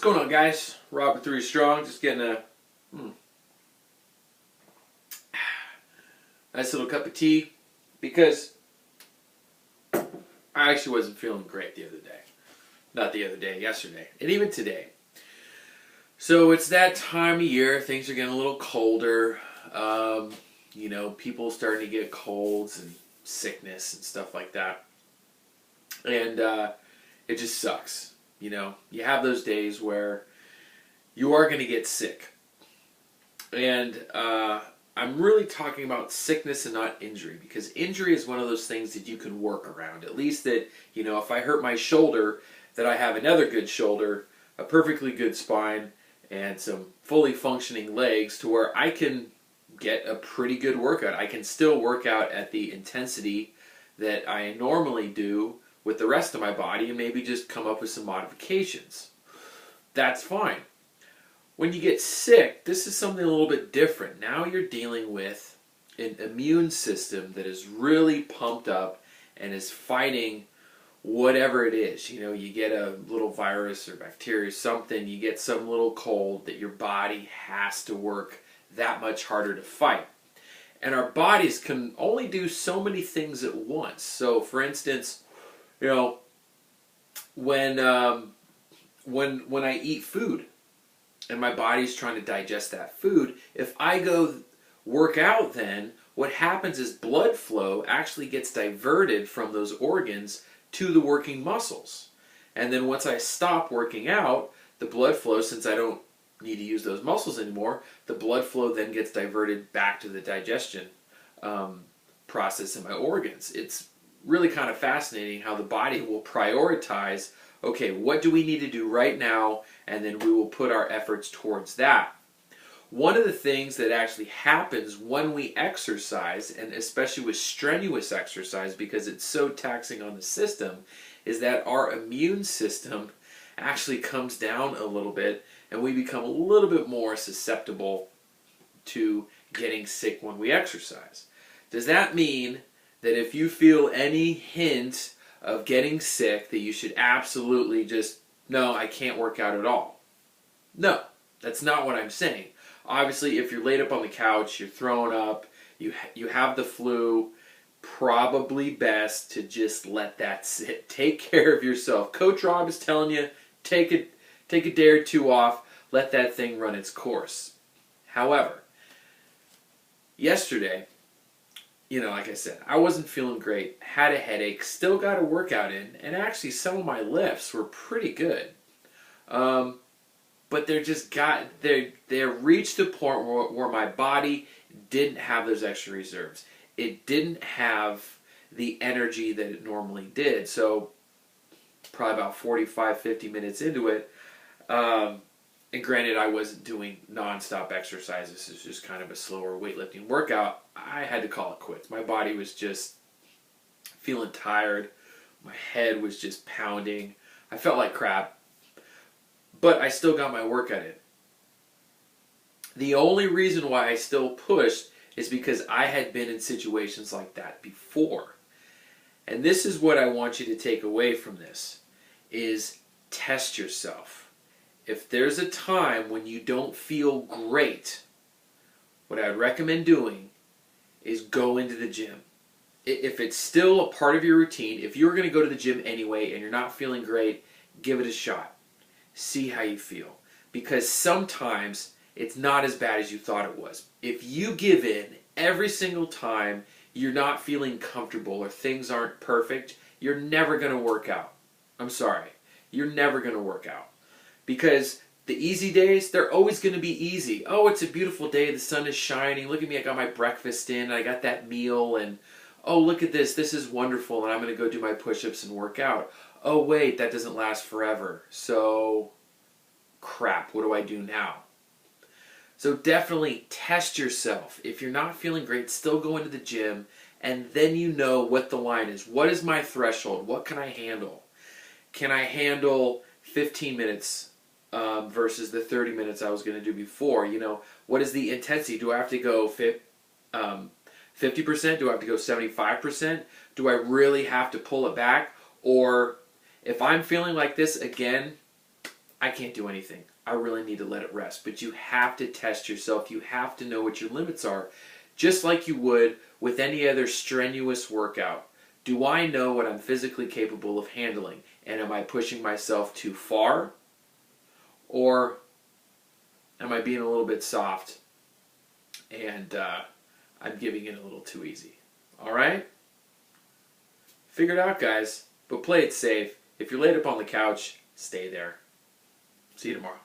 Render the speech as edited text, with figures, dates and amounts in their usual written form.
going on, guys? Rob with 3STRONG, just getting a nice little cup of tea because I actually wasn't feeling great the other day. Not the other day, yesterday, and even today. So it's that time of year, things are getting a little colder. You know, people starting to get colds and sickness and stuff like that. And it just sucks. You know, you have those days where you are going to get sick. And I'm really talking about sickness and not injury, because injury is one of those things that you can work around. At least that, you know, if I hurt my shoulder, that I have another good shoulder, a perfectly good spine, and some fully functioning legs to where I can get a pretty good workout. I can still work out at the intensity that I normally do with the rest of my body and maybe just come up with some modifications. That's fine. When you get sick, this is something a little bit different. Now you're dealing with an immune system that is really pumped up and is fighting whatever it is. You know, you get a little virus or bacteria or something, you get some little cold that your body has to work that much harder to fight. And our bodies can only do so many things at once. So, for instance, you know, when I eat food and my body's trying to digest that food, if I go work out then, what happens is blood flow actually gets diverted from those organs to the working muscles. And then once I stop working out, the blood flow, since I don't need to use those muscles anymore, the blood flow then gets diverted back to the digestion process in my organs. It's really kind of fascinating how the body will prioritize, okay, what do we need to do right now, and then we will put our efforts towards that. One of the things that actually happens when we exercise, and especially with strenuous exercise because it's so taxing on the system, is that our immune system actually comes down a little bit and we become a little bit more susceptible to getting sick when we exercise. Does that mean that if you feel any hint of getting sick that you should absolutely just, no, I can't work out at all? No, that's not what I'm saying. Obviously, if you're laid up on the couch, you're throwing up, you have the flu, probably best to just let that sit. Take care of yourself. Coach Rob is telling you, take a day or two off, let that thing run its course. However, yesterday, you know, like I said, I wasn't feeling great, had a headache, still got a workout in, and actually some of my lifts were pretty good. But they reached a point where my body didn't have those extra reserves. It didn't have the energy that it normally did. So probably about 45, 50 minutes into it, and granted I wasn't doing non-stop exercise, this is just kind of a slower weightlifting workout, I had to call it quits. My body was just feeling tired, my head was just pounding, I felt like crap. But I still got my workout in. The only reason why I still pushed is because I had been in situations like that before. And this is what I want you to take away from this, is test yourself. If there's a time when you don't feel great, what I would recommend doing is go into the gym. If it's still a part of your routine, if you're going to go to the gym anyway and you're not feeling great, give it a shot. See how you feel. Because sometimes it's not as bad as you thought it was. If you give in every single time you're not feeling comfortable or things aren't perfect, you're never going to work out. I'm sorry. You're never going to work out. Because the easy days, they're always going to be easy. Oh, it's a beautiful day. The sun is shining. Look at me. I got my breakfast in. I got that meal. And oh, look at this. This is wonderful. And I'm going to go do my push-ups and work out. Oh wait, that doesn't last forever. So, crap, what do I do now? So definitely test yourself. If you're not feeling great, still go into the gym, and then you know what the line is. What is my threshold? What can I handle? Can I handle 15 minutes versus the 30 minutes I was going to do before? You know, what is the intensity? Do I have to go 50%? Do I have to go 75%? Do I really have to pull it back? Or if I'm feeling like this again, I can't do anything. I really need to let it rest. But you have to test yourself. You have to know what your limits are, just like you would with any other strenuous workout. Do I know what I'm physically capable of handling? And am I pushing myself too far? Or am I being a little bit soft and I'm giving it a little too easy? All right? Figure it out, guys. But play it safe. If you're laid up on the couch, stay there. See you tomorrow.